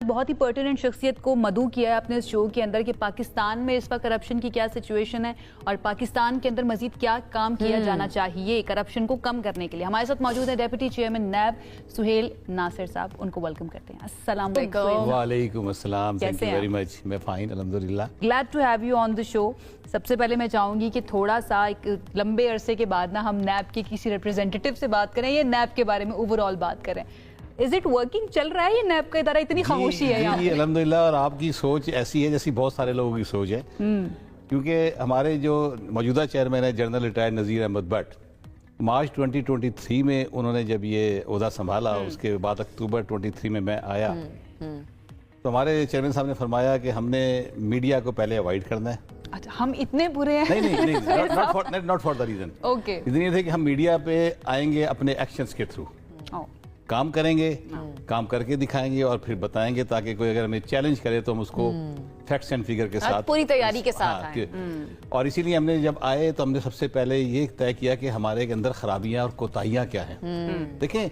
بہت ہی پرٹیننٹ شخصیت کو مدعو کیا ہے اپنے اس شو کے اندر کہ پاکستان میں اس وقت کرپشن کی کیا سچویشن ہے اور پاکستان کے اندر مزید کیا کام کیا جانا چاہیے کرپشن کو کم کرنے کے لیے. ہمارے ساتھ موجود ہیں ڈیپٹی چیئرمین نیب سہیل ناصر صاحب, ان کو ویلکم کرتے ہیں. السلام علیکم. وعلیکم السلام. Thank you very much. میں فائن الحمدللہ. Glad to have you on the show. سب سے پہلے میں چاہوں گی کہ تھوڑا سا ایک لمبے عرصے کے بعد نا ہم نیب کے کسی ریپرزینٹیٹیو سے بات کریں یا نیب کے بارے میں اوور آل بات کریں. از اٹ ورکنگ, چل رہا ہے یہ نیب کا ادارہ؟ اتنی خاموشی ہے یہاں پہ. الحمدللہ. اور آپ کی سوچ ایسی ہے جیسی بہت سارے لوگوں کی سوچ ہے, کیونکہ ہمارے جو موجودہ چیئرمین ہے general retired Nazir Ahmed Butt, March 2023 میں انہوں نے جب یہ عہدہ سنبھالا, اس کے بعد اکتوبر 23 میں آیا, تو ہمارے چیئرمین صاحب نے فرمایا کہ ہم نے میڈیا کو پہلے اوائڈ کرنا ہے. اچھا, ہم اتنے برے ہیں؟ نہیں, not for the reason. Okay. Reason یہ تھے کہ ہم میڈیا پہ آئیں گے اپنے ایکشنز کے تھرو, کام کریں گے, کام کر کے دکھائیں گے اور پھر بتائیں گے, تاکہ کوئی اگر ہمیں چیلنج کرے تو ہم اس کو فیکٹس اینڈ فگر کے ساتھ پوری تیاری کے ساتھ آئیں. اور اسی لیے ہم نے جب آئے تو ہم نے سب سے پہلے یہ طے کیا کہ ہمارے کے اندر خرابیاں اور کوتاہیاں کیا ہیں. دیکھیں,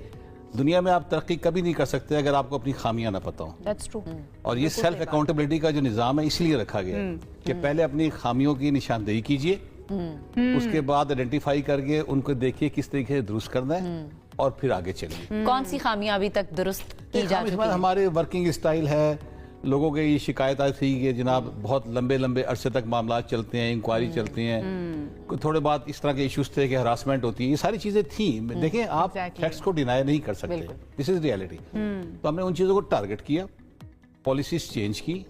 دنیا میں آپ ترقی کبھی نہیں کر سکتے اگر آپ کو اپنی خامیاں نہ پتہ ہوں. That's true. اور یہ سیلف اکاؤنٹیبلٹی کا جو نظام ہے اس لیے رکھا گیا ہے کہ پہلے اپنی خامیوں کی نشاندہی کیجئے, اس کے بعد آئیڈینٹیفائی کر کے ان کو دیکھیے کس طریقے سے درست کرنا ہے, اور پھر آگے چلیے. کون سی خامیاں ابھی تک درست کی جا چکی ہیں؟ ہمارے ورکنگ اسٹائل ہے, لوگوں کے یہ شکایت آئی تھی کہ جناب بہت لمبے عرصے تک معاملات چلتے ہیں, انکوائری چلتی ہیں, تھوڑے بات اس طرح کے ایشوز تھے کہ ہراسمنٹ ہوتی ہے, یہ ساری چیزیں تھیں. دیکھیں, آپ فیکٹس کو ڈینائی نہیں کر سکتے, دس از ریئلٹی. تو ہم نے ان چیزوں کو ٹارگٹ کیا, پالیسیز چینج کی,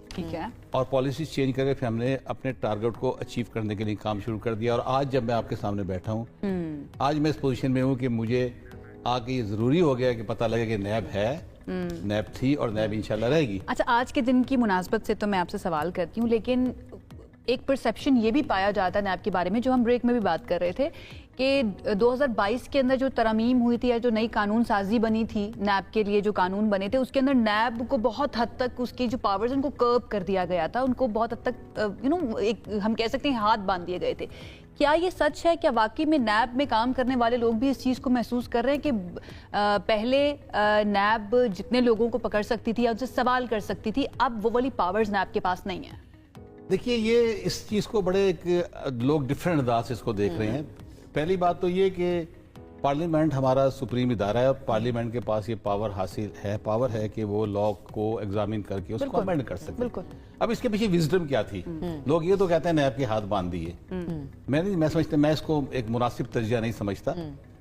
اور پالیسیز چینج کر کے پھر ہم نے اپنے ٹارگٹ کو اچیو کرنے کے لیے کام شروع کر دیا. اور آج جب میں آپ کے سامنے بیٹھا ہوں, آج میں اس پوزیشن میں ہوں کہ مجھے آگے یہ ضروری ہو گیا کہ پتہ لگے کہ نیب ہے, نیب تھی, اور نیب انشاءاللہ رہے گی. اچھا, آج کے دن کی مناسبت سے تو میں آپ سے سوال کرتی ہوں, لیکن ایک پرسیپشن یہ بھی پایا جاتا ہے نیب کے بارے میں, جو ہم بریک میں بھی بات کر رہے تھے, کہ 2022 کے اندر جو ترامیم ہوئی تھی یا جو نئی قانون سازی بنی تھی نیب کے لیے, جو قانون بنے تھے, اس کے اندر نیب کو بہت حد تک اس کی جو پاورز ان کو کرب کر دیا گیا تھا, ان کو بہت حد تک ایک ہم کہہ سکتے ہیں ہاتھ باندھ دیے گئے تھے. کیا یہ سچ ہے؟ کیا واقعی میں نیب میں کام کرنے والے لوگ بھی اس چیز کو محسوس کر رہے ہیں کہ پہلے نیب جتنے لوگوں کو پکڑ سکتی تھی یا ان سے سوال کر سکتی تھی, اب وہ والی پاورز نیب کے پاس نہیں ہیں؟ دیکھیے, یہ اس چیز کو بڑے لوگ ڈیفرنٹ انداز سے اس کو دیکھ رہے ہیں. پہلی بات تو یہ کہ پارلیمنٹ ہمارا سپریم ادارہ ہے, اور پارلیمنٹ کے پاس یہ پاور ہے کہ وہ لا کو ایگزامن کر کے اس کو امینڈ کر سکتے ہیں. اب اس کے پیچھے وزڈم کیا تھی؟ لوگ یہ تو کہتے ہیں نیب کے ہاتھ باندھ دیے. میں اس کو ایک مناسب تجزیہ نہیں سمجھتا.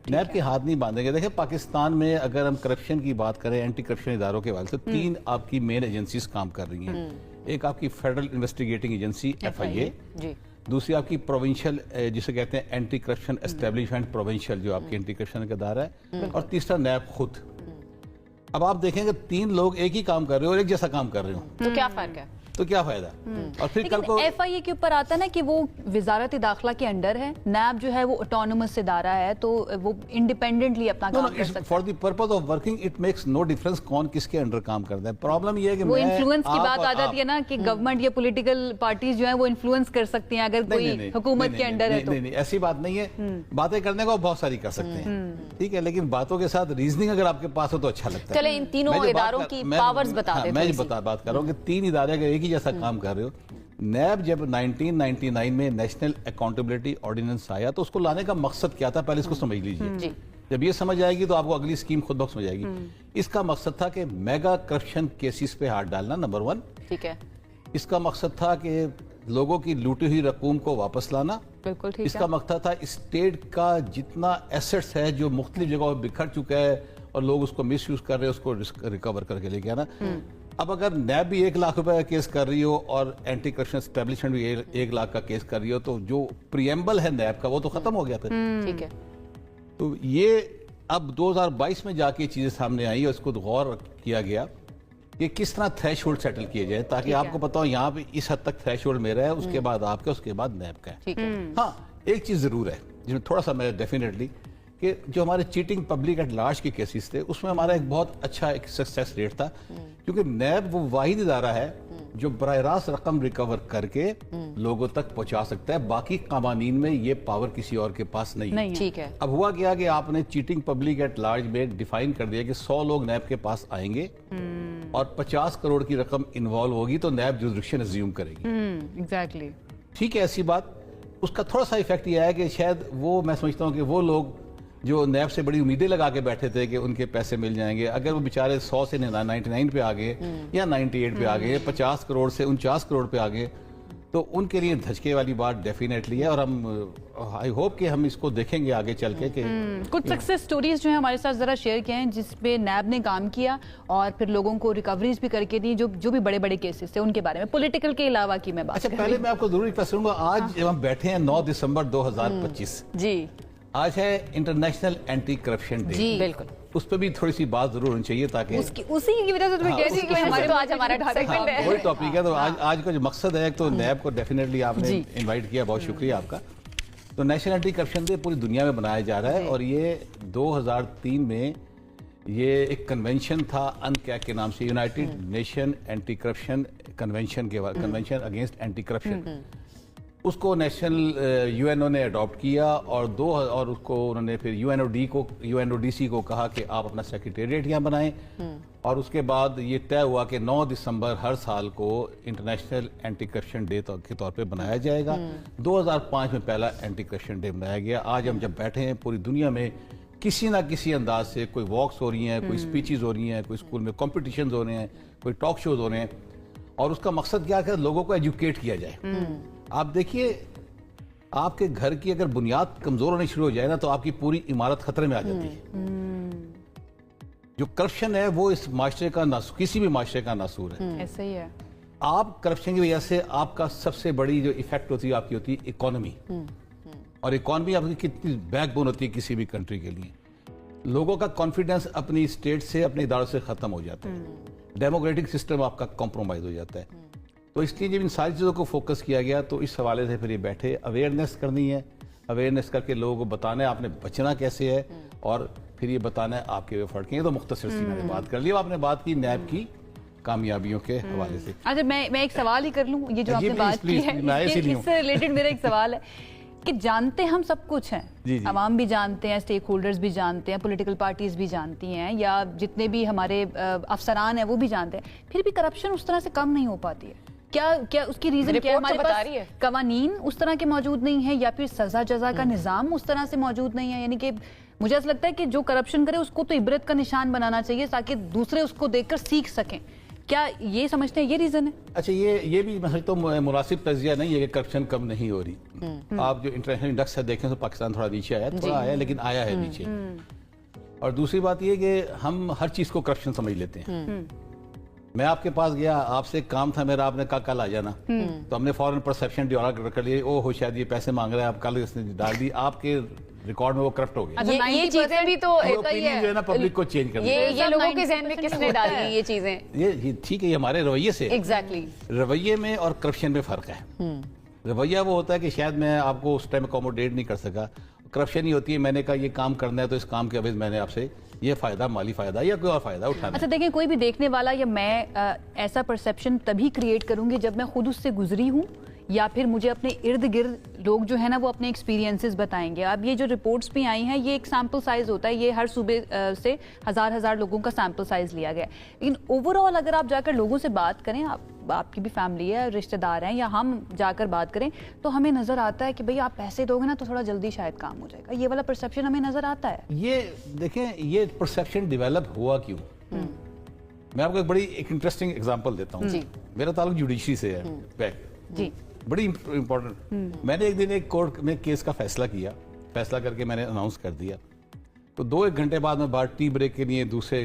نیب کے ہاتھ نہیں باندھیں گے. دیکھیں, پاکستان میں اگر ہم کرپشن کی بات کریں, اینٹی کرپشن اداروں کے حوالے سے 3 آپ کی مین ایجنسیز کام کر رہی ہیں. ایک آپ کی فیڈرل انویسٹیگیٹنگ ایجنسی FIA, دوسری آپ کی پروونشل جسے کہتے ہیں اینٹی کرپشن اسٹیبلشمنٹ پروونشل, جو آپ کی اینٹی کرپشن کا ادارہ ہے, اور تیسرا نیب خود. اب آپ دیکھیں کہ 3 لوگ ایک ہی کام کر رہے ہو اور ایک جیسا کام کر رہے ہو, تو کیا فرق ہے؟ تو کیا فائدہ؟ اور پھر کل کو FIA کے اوپر آتا ہے نا کہ وہ وزارت داخلہ کے انڈر ہے, نیب جو ہے وہ آٹونومس ادارہ ہے, تو وہ انڈیپینڈنٹلی اپنا کام کر سکتا ہے. For the purpose of working it makes no difference کون کس کے انڈر کام کرتا ہے. پرابلم یہ ہے کہ وہ انفلوئنس کی بات آ جاتی ہے نا, کہ گورنمنٹ یا پولیٹیکل پارٹیز جو ہیں وہ انفلوئنس کر سکتی ہیں اگر کوئی حکومت کے انڈر ہے تو. نہیں, ایسی بات نہیں ہے. باتیں کرنے کو بہت ساری کر سکتے ہیں, ٹھیک ہے, لیکن باتوں کے ساتھ ریزننگ اگر آپ کے پاس ہو تو اچھا لگتا ہے. چلیں ان تینوں اداروں کی پاورز بتا دیں. میں بات کر رہا ہوں کہ 3 ادارے اگر ایک ہی جیسا کام کر رہے ہو. نیب جب 1999 میں نیشنل اکاؤنٹیبلٹی آرڈیننس آیا تو اس کو لانے کا مقصد کیا تھا, پہلے اس کو سمجھ لیجئے. جب یہ سمجھ آئے گی تو آپ کو اگلی اسکیم خود بخود سمجھ آئے گی. اس کا مقصد تھا کہ میگا کرپشن کیسز پہ ہاتھ ڈالنا, نمبر 1. ٹھیک ہے. اس کا مقصد تھا کہ لوگوں کی لوٹی ہوئی رقوم کو واپس لانا. بالکل ٹھیک ہے. اس کا مقصد تھا اسٹیٹ کا جتنا ایسٹس ہے جو مختلف جگہوں پہ بکھر چکا ہے اور لوگ اس کو مس یوز کر رہے ہیں, اس کو ریکور کر کے لے کے آنا. اب اگر نیب بھی 1 لاکھ روپے کا کیس کر رہی ہو اور اینٹی کرپشن اسٹیبلشمنٹ بھی 1 لاکھ کا کیس کر رہی ہو, تو جو پریمبل ہے نیب کا وہ تو ختم ہو گیا تھا. ٹھیک ہے. تو یہ اب 2022 میں جا کے چیزیں سامنے آئی اور اس کو غور کیا گیا کہ کس طرح تھریش ہولڈ سیٹل کیے جائے, تاکہ آپ کو پتا ہو یہاں پہ اس حد تک تھریش ہولڈ میرا ہے, اس کے بعد آپ کا, اس کے بعد نیب کا ہے. ہاں, ایک چیز ضرور ہے جس میں تھوڑا سا میں ڈیفینیٹلی, کہ جو ہمارے چیٹنگ پبلک ایٹ لارج کے کیسز تھے اس میں ہمارا ایک بہت اچھا ایک سکسیس ریٹ تھا, کیونکہ نیب وہ واحد ادارہ ہے جو براہ راست رقم ریکور کر کے لوگوں تک پہنچا سکتا ہے. باقی قوانین میں یہ پاور کسی اور کے پاس نہیں ہے. ٹھیک ہے. اب ہوا کیا کہ آپ نے چیٹنگ پبلک ایٹ لارج میں ڈیفائن کر دیا کہ 100 لوگ نیب کے پاس آئیں گے اور 50 کروڑ کی رقم انوالو ہوگی تو نیب جورسڈکشن ازیوم کرے گی. ایگزیکٹلی ٹھیک ہے, ایسی بات. اس کا تھوڑا سا ایفیکٹ یہ ہے کہ شاید وہ, میں سمجھتا ہوں کہ وہ لوگ جو نیب سے بڑی امیدیں لگا کے بیٹھے تھے کہ ان کے پیسے مل جائیں گے, اگر وہ بیچارے 100 سے 99 پہ آ گئے یا 98 پہ آ گئے, 50 کروڑ سے 49 کروڑ پہ آ گئے, تو ان کے لیے دھچکے والی بات ڈیفینیٹلی ہے. اور ہم آئی ہوپ کہ ہم اس کو دیکھیں گے آگے چل کے کہ کچھ سکسیس سٹوریز جو ہیں ہمارے ساتھ ذرا شیئر کیا ہیں جس پہ نیب نے کام کیا اور پھر لوگوں کو ریکوریز بھی کر کے دی, جو بھی بڑے بڑے کیسز تھے ان کے بارے میں, پولیٹیکل کے علاوہ کی میں بات. اچھا, پہلے میں آپ کو ضروری پیسے دوں گا. آج جب ہم بیٹھے ہیں 9 دسمبر 2025, جی آج ہے انٹرنیشنل اینٹی کرپشن ڈے. جی بالکل, اس پہ بھی تھوڑی سی بات ضرور ہونی چاہیے تاکہ اسی کی وجہ سے تمہیں کہہ رہی کہ ہمارے تو آج ہمارا سیگمنٹ ہے, وہی ٹاپک ہے. تو آج کا جو مقصد ہے, تو نیب کو ڈیفینیٹلی آپ نے انوائٹ کیا, بہت شکریہ آپ کا. تو نیشنل اینٹی کرپشن ڈے پوری دنیا میں منایا جا رہا ہے, اور یہ 2003 میں یہ ایک کنونشن تھا انکیک کے نام سے, united nation anti corruption convention convention against anti corruption. اس کو نیشنل یو این او نے اڈاپٹ کیا, اور اس کو انہوں نے پھر U N O D C کو کہا کہ آپ اپنا سیکریٹریٹ یہاں بنائیں. اور اس کے بعد یہ طے ہوا کہ 9 دسمبر ہر سال کو انٹرنیشنل اینٹی کرپشن ڈے کے طور پہ بنایا جائے گا. 2005 میں پہلا اینٹی کرپشن ڈے بنایا گیا. آج ہم جب بیٹھے ہیں, پوری دنیا میں کسی نہ کسی انداز سے کوئی واکس ہو رہی ہیں, کوئی اسپیچز ہو رہی ہیں, کوئی اسکول میں کمپٹیشنز ہو رہے ہیں, کوئی ٹاک شوز ہو رہے ہیں, اور اس کا مقصد کیا ہے, لوگوں کو ایجوکیٹ کیا جائے. آپ دیکھیے, آپ کے گھر کی اگر بنیاد کمزور ہونی شروع ہو جائے نا, تو آپ کی پوری عمارت خطرے میں آ جاتی ہے. جو کرپشن ہے وہ اس معاشرے کا کسی بھی معاشرے کا ناسور ہے. ایسا ہی ہے. آپ کرپشن کی وجہ سے آپ کا سب سے بڑی جو ایفیکٹ ہوتی ہے آپ کی ہوتی ہے اکانومی, اور اکانومی آپ کی کتنی بیک بون ہوتی ہے کسی بھی کنٹری کے لیے. لوگوں کا کانفیڈنس اپنی اسٹیٹ سے, اپنے اداروں سے ختم ہو جاتا ہے. ڈیموکریٹک سسٹم آپ کا کمپرومائز ہو جاتا ہے. تو اس لیے جب ان ساری چیزوں کو فوکس کیا گیا, تو اس حوالے سے پھر یہ بیٹھے, اویئرنیس کرنی ہے, اویئرنیس کر کے لوگوں کو بتانا ہے آپ نے بچنا کیسے ہے, اور پھر یہ بتانا ہے آپ کے وے فرق ہیں. تو مختصر سی میں نے بات کر لی. آپ نے بات کی نیب کی کامیابیوں کے حوالے سے. اچھا, میں ایک سوال ہی کر لوں, یہ جو آپ نے بات کی ہے اس سے ریلیٹڈ میرا ایک سوال ہے کہ جانتے ہم سب کچھ ہیں, عوام بھی جانتے ہیں, اسٹیک ہولڈرز بھی جانتے ہیں, پولیٹیکل پارٹیز بھی جانتی ہیں, یا جتنے بھی ہمارے افسران ہیں وہ بھی جانتے ہیں, پھر بھی کرپشن اس طرح سے کم نہیں ہو پاتی ہے. کیا اس کی ریزن کیا ہے؟ ہمارے پاس قوانین اس طرح کے موجود نہیں ہیں, یا پھر سزا جزا کا نظام اس طرح سے موجود نہیں ہے. یعنی کہ مجھے ایسا لگتا ہے کہ جو کرپشن کرے اس کو تو عبرت کا نشان بنانا چاہیے تاکہ دوسرے اس کو دیکھ کر سیکھ سکیں. کیا یہ سمجھتے ہیں یہ ریزن ہے؟ اچھا, یہ بھی میں سمجھتا ہوں مناسب تجزیہ نہیں ہے کہ کرپشن کم نہیں ہو رہی. آپ جو انٹرنیشنل انڈیکس ہے دیکھیں تو پاکستان تھوڑا نیچے آیا, تھوڑا آیا لیکن آیا ہے نیچے. اور دوسری بات یہ کہ ہم ہر چیز کو کرپشن سمجھ لیتے ہیں. میں آپ کے پاس گیا, آپ سے کام تھا میرا, آپ نے کہا کل آ جانا, تو ہم نے فوراً پرسیپشن ڈیولپ کر لیا, او ہو شاید یہ پیسے مانگ رہا ہے, آپ کل اس نے ڈال دی, آپ کے ریکارڈ میں وہ کرپٹ ہو گیا. یہ چیزیں بھی تو جو ہے نا پبلک کو چینج کر دیا. یہ لوگوں کے ذہن میں کس نے ڈالی یہ چیزیں؟ یہ ٹھیک ہے, یہ ہمارے رویے سے, ایگزیکٹلی رویے میں اور کرپشن میں فرق ہے. رویہ وہ ہوتا ہے کہ شاید میں آپ کو اس ٹائم اکوموڈیٹ نہیں کر سکا. کرپشن ہی ہوتی ہے میں نے کہا یہ کام کرنا ہے تو اس کام کے عوض میں نے آپ سے یہ فائدہ, مالی فائدہ یا کوئی اور فائدہ اٹھانا. اچھا دیکھیں, کوئی بھی دیکھنے والا یا میں ایسا پرسیپشن تبھی کریٹ کروں گی جب میں خود اس سے گزری ہوں, یا پھر مجھے اپنے ارد گرد لوگ جو ہے نا وہ اپنے ایکسپیرینسز بتائیں گے. اب یہ جو رپورٹس بھی آئی ہیں یہ ایک سیمپل سائز ہوتا ہے, یہ ہر صوبے سے ہزار لوگوں کا سیمپل سائز لیا گیا ہے. لیکن اوور آل اگر آپ جا کر لوگوں سے بات کریں, آپ کی بھی فیملی ہے, رشتہ دار ہیں, یا ہم جا کر بات کریں, تو ہمیں نظر آتا ہے کہ بھئی آپ پیسے دو گے نا تو تھوڑا جلدی شاید کام ہو جائے گا. یہ والا پرسیپشن ہمیں نظر آتا ہے. یہ دیکھیں, یہ پرسیپشن ڈیولپ ہوا کیوں؟ میں آپ کو ایک بڑی انٹرسٹنگ اگزامپل دیتا ہوں. میرا تعلق جوڈیشری سے ہے, جی بڑی امپورٹنٹ. میں نے ایک دن ایک کورٹ میں کیس کا فیصلہ کیا, فیصلہ کر کے میں نے اناؤنس کر دیا. تو 2-1 گھنٹے بعد میں باہر ٹی بریک کے لیے دوسرے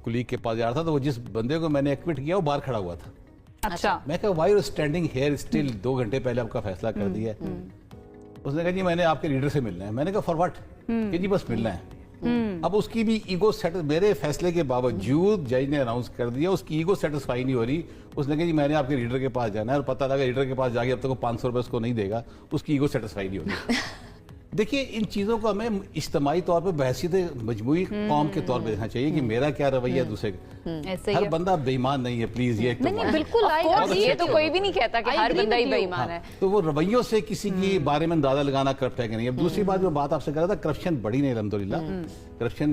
کولیگ کے پاس جا رہا تھا, تو وہ جس بندے کو میں نے ایکوٹ کیا وہ باہر کھڑا ہوا تھا. اچھا, میں کہا why you standing here still, 2 گھنٹے پہلے آپ کا فیصلہ کر دیا ہے. اس نے کہا جی میں نے آپ کے لیڈر سے ملنا ہے. میں نے کہا فار واٹ؟ کہ جی بس ملنا ہے. اب اس کی بھی ایگو میرے فیصلے کے باوجود جج نے اناؤنس کر دیا, اس کی ایگو سیٹسفائی نہیں ہو رہی. اس نے کہا جی میں نے آپ کے لیڈر کے پاس جانا ہے, اور پتہ لگا لیڈر کے پاس جا کے اب تک وہ 500 روپے اس کو نہیں دے گا, اس کی ایگو سیٹسفائی نہیں ہوگی. دیکھیے, ان چیزوں کو ہمیں اجتماعی طور پہ بحثیت مجموعی قوم کے طور پہ دیکھنا چاہیے کہ میرا کیا رویہ ہے دوسرے کا. ہر بندہ بے ایمان نہیں ہے, پلیز. یہ بالکل, یہ تو کوئی بھی نہیں کہتا کہ ہر بندہ ہی بے ایمان ہے. تو وہ رویوں سے کسی کی بارے میں اندازہ لگانا کرپٹ ہے کہ نہیں. اب دوسری بات جو بات آپ سے کر رہا تھا, کرپشن بڑی نہیں الحمدللہ. کرپشن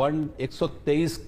123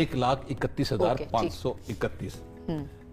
1,31,531।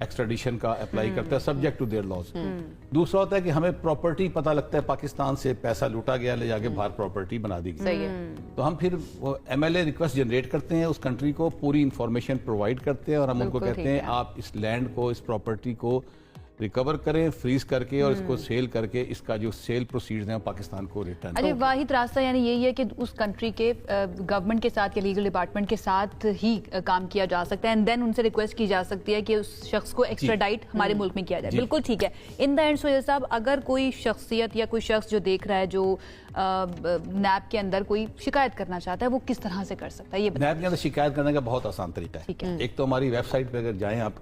ایکسٹریڈیشن کا اپلائی کرتا ہے سبجیکٹ ٹو دیئر لاز. دوسرا ہوتا ہے کہ ہمیں پراپرٹی پتہ لگتا ہے پاکستان سے پیسہ لوٹا گیا, لے جا کے باہر پراپرٹی بنا دی گئی, تو ہم پھر وہ MLA ریکویسٹ جنریٹ کرتے ہیں, اس کنٹری کو پوری انفارمیشن پرووائڈ کرتے ہیں اور ہم ان کو کہتے ہیں آپ اس لینڈ کو, اس پراپرٹی کو ریکور کریں فریز کر کے اور اس کو سیل کر کے اس کا جو سیل پروسیڈز ہیں پاکستان کو ریٹرن. اچھا, واحد راستہ یعنی یہی ہے کہ اس کنٹری کے گورنمنٹ کے ساتھ یا لیگل ڈپارٹمنٹ کے ساتھ ہی کام کیا جا سکتا ہے اینڈ دین ان سے ریکویسٹ کی جا سکتی ہے کہ اس شخص کو ایکسٹراڈائٹ ہمارے ملک میں کیا جائے. بالکل ٹھیک ہے. ان دا اینڈ سہیل صاحب, اگر کوئی شخصیت یا کوئی شخص جو دیکھ رہا ہے جو نیب کے اندر کوئی شکایت کرنا چاہتا ہے, وہ کس طرح سے کر سکتا ہے یہ بتائیں. نیب کے اندر شکایت کرنے کا بہت آسان طریقہ ہے. ایک تو ہماری ویب سائٹ پہ اگر جائیں آپ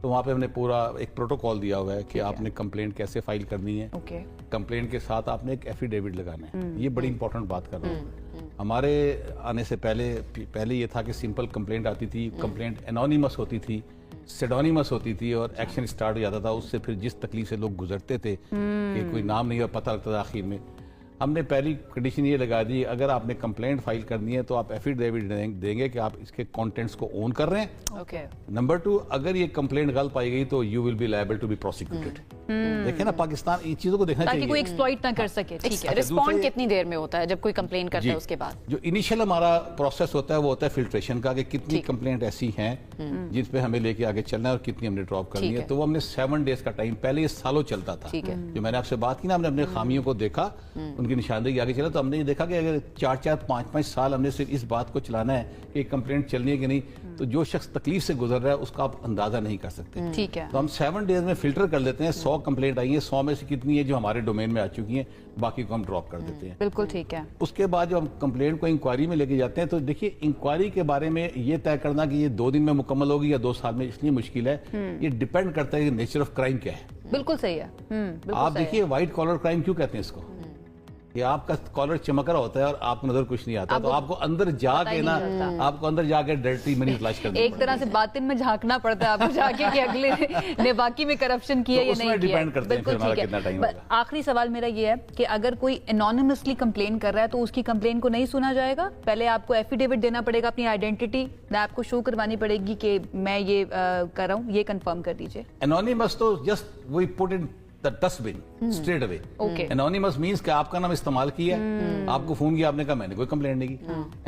تو وہاں پہ ہم نے پورا ایک پروٹوکال دیا ہوا ہے کہ آپ نے کمپلینٹ کیسے فائل کرنی ہے. کمپلینٹ کے ساتھ آپ نے ایک ایفیڈیوٹ لگانا ہے. یہ بڑی امپورٹنٹ بات کر رہا ہوں. ہمارے آنے سے پہلے یہ تھا کہ سمپل کمپلینٹ آتی تھی, کمپلینٹ انونیمس ہوتی تھی, سیڈونیمس ہوتی تھی اور ایکشن سٹارٹ ہو جاتا تھا. اس سے پھر جس تکلیف سے لوگ گزرتے تھے کہ کوئی نام نہیں اور پتہ لگتا تھا آخر میں, ہم نے پہلی کنڈیشن یہ لگا دی اگر آپ نے کمپلینٹ فائل کرنی ہے تو آپ ایفیڈیوٹ دیں گے کہ آپ اس کے کانٹینٹس کو اون کر رہے ہیں. نمبر 2, اگر یہ کمپلینٹ غلط پائی گئی تو you will be liable to be prosecuted. دیکھیں نا پاکستان ان چیزوں کو دیکھنا چاہیے تاکہ کوئی ایکسپلائٹ نہ کر سکے. ٹھیک ہے. رسپونڈ کتنی دیر میں ہوتا ہے جب کوئی کمپلین کرتا ہے اس کے بعد؟ جو انیشل ہمارا پروسیس ہوتا ہے وہ ہوتا ہے فلٹریشن کا کہ کتنی کمپلینٹ ایسی ہیں جس پہ ہمیں لے کے آگے چلنا ہے اور کتنی ہم نے ڈراپ کرنی ہے. تو وہ ہم نے 7 days کا ٹائم, پہلے یہ سالوں چلتا تھا. جو میں نے آپ سے بات کی نا, ہم نے اپنے خامیوں کو دیکھا, ان کی نشاندہی آگے چلا, تو ہم نے یہ دیکھا کہ اگر 4 5 سال ہم نے صرف اس بات کو چلانا ہے کہ کمپلینٹ چلنی ہے کہ نہیں, تو جو شخص تکلیف سے گزر رہا ہے اس کا آپ اندازہ نہیں کر سکتے. ٹھیک ہے. تو ہم 7 days میں فلٹر کر لیتے ہیں. 100 کمپلینٹ آئی ہیں, 100 میں سے کتنی ہے جو ہمارے ڈومین میں آ چکی ہیں, باقی کو ہم ڈراپ کر دیتے ہیں. بالکل ٹھیک ہے. اس کے بعد جب ہم کمپلینٹ کو انکوائری میں لے کے جاتے ہیں تو دیکھیے انکوائری کے بارے میں یہ طے کرنا کہ یہ 2 دن میں مکمل ہوگی یا 2 سال میں, اس لیے مشکل ہے. یہ ڈیپینڈ کرتا ہے کہ نیچر آف کرائم کیا ہے. بالکل صحیح ہے. آپ دیکھیے وائٹ کالر کرائم کیوں کہتے ہیں اس کو, کہ آپ کا کالر چمک رہا ہوتا ہے اور آپ کو نظر کچھ نہیں آتا, تو آپ کو اندر جا کے نا, آپ کو اندر جا کے ڈرٹی منی فلش کر ایک طرح سے باطن میں جھانکنا پڑتا ہے آپ کو جا کے کہ اگلے نے واقعی میں کرپشن کیا یا نہیں کیا. بالکل ٹھیک ہے. آخری سوال میرا یہ ہے کہ اگر کوئی انونیمسلی کمپلین کر رہا ہے تو اس کی کمپلین کو نہیں سنا جائے گا, پہلے آپ کو ایفیڈیوٹ دینا پڑے گا, اپنی آئیڈینٹی آپ کو شو کروانی پڑے گی کہ میں یہ کر رہا ہوں, یہ کنفرم کر دیجئے. انونیمس تو just we put in the dustbin straight away. Anonymous means کہ آپ کا نام استعمال کیا, آپ کو فون کیا, آپ نے کہا میں نے کوئی کمپلینٹ نہیں کی.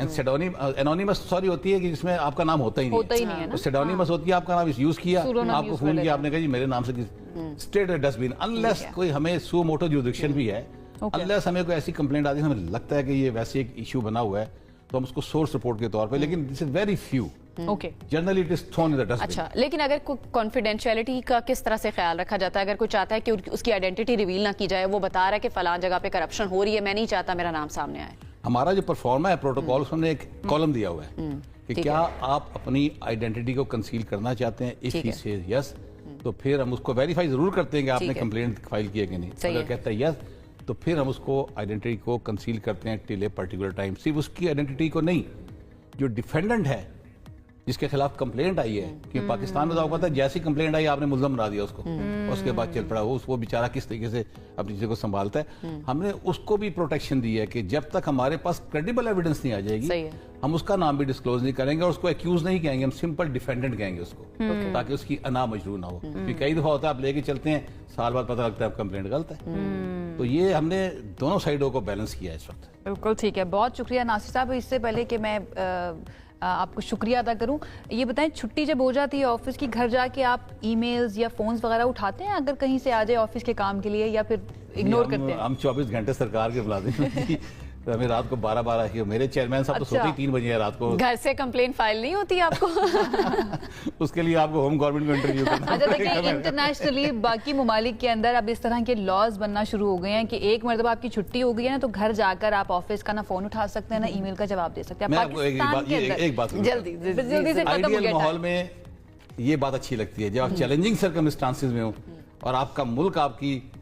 And anonymous sorry ہوتی ہے کہ جس میں آپ کا نام ہوتا ہی نہیں ہے. Pseudonymous ہوتی ہے آپ کا نام یوز کیا, آپ کو فون کیا, آپ نے کہا جی میرے نام سے straight away dustbin. Unless کوئی ہمیں سو موٹو جوریڈکشن بھی ہے, unless ہمیں کوئی ایسی کمپلینٹ آتی ہے ہمیں لگتا ہے کہ یہ ویسے ایک ایشو بنا ہوا ہے تو ہم اس کو سورس رپورٹ کے طور پہ, لیکن this is very few. Generally it is thrown in the dustbin. اچھا, لیکن اگر کوئی کانفیڈینشیلٹی کا کس طرح سے خیال رکھا جاتا ہے؟ اگر کوئی چاہتا ہے کہ اس کی آئیڈینٹی ریویل نہ کی جائے, وہ بتا رہا ہے کہ فلاں جگہ پہ کرپشن ہو رہی ہے, میں نہیں چاہتا میرا نام سامنے آئے. ہمارا جو پرفارما ہے پروٹوکول, اس نے ایک کالم دیا ہوا ہے کہ کیا آپ اپنی آئیڈینٹی کو کنسیل کرنا چاہتے ہیں. اف ہی سیز یس, تو پھر ہم اس کو ویریفائی ضرور کرتے ہیں کہ آپ نے کمپلینٹ فائل کی ہے کہ نہیں. اگر کہتا ہے یس, تو پھر ہم اس کو آئیڈینٹی کو کنسیل کرتے ہیں ٹل اے پرٹیکولر ٹائم. صرف اس کی آئیڈینٹی کو نہیں, جو ڈیفینڈنٹ ہے جس کے خلاف کمپلینٹ آئی ہے, کہ پاکستان میں تو آپ پتہ ہے جیسی کمپلینٹ آئی آپ نے ملزم بنا دیا اس کو, اس کے بعد چل پڑا وہ بیچارہ کس طریقے سے اپنی چیزوں کو سنبھالتا ہے. ہم نے اس کو بھی پروٹیکشن دی ہے کہ جب تک ہمارے پاس کریڈیبل ایویڈنس نہیں آ جائے گی, ہم اس کا نام بھی ڈسکلوز نہیں کریں گے اور اس کو ایکیوز نہیں کہیں گے, ہم سمپل ڈیفینڈنٹ کہیں گے اس کو, تاکہ اس کی انا مجروح نہ ہو. کئی دفعہ ہوتا ہے آپ لے کے چلتے ہیں, سال بعد پتہ لگتا ہے اب کمپلینٹ غلط ہے. تو یہ ہم نے دونوں سائڈوں کو بیلنس کیا ہے اس وقت. بالکل ٹھیک ہے. بہت شکریہ ناصر صاحب. اس سے پہلے کہ میں آپ کو شکریہ ادا کروں, یہ بتائیں چھٹی جب ہو جاتی ہے آفس کی, گھر جا کے آپ ای میلز یا فونز وغیرہ اٹھاتے ہیں اگر کہیں سے آ جائے آفس کے کام کے لیے, یا پھر اگنور کرتے ہیں؟ ہم 24 گھنٹے سرکار کے بلاتے ہیں. ہمیں رات کو 12 میرے چیئرمین صاحب تو سوتے ہی 3 بجے ہیں رات کو. گھر سے کمپلین فائل نہیں ہوتی آپ کو؟ اس کے لیے آپ کو ہوم گورنمنٹ کو انٹرویو کرنا. اچھا دیکھیں, انٹرنیشنلی باقی ممالک کے اندر اب اس طرح کے لاز بننا شروع ہو گئے ہیں کہ ایک مرتبہ آپ کی چھٹی ہو گئی ہے نا, تو گھر جا کر آپ آفس کا نہ فون اٹھا سکتے ہیں نہ ای میل کا جواب دے سکتے ہیں. ایک بات جلدی سے ختم ہو گیا ماحول میں یہ بات اچھی لگتی ہے جب آپ چیلنجنگ سرکمسٹانسز میں ہوں اور آپ کا ملک آپ کی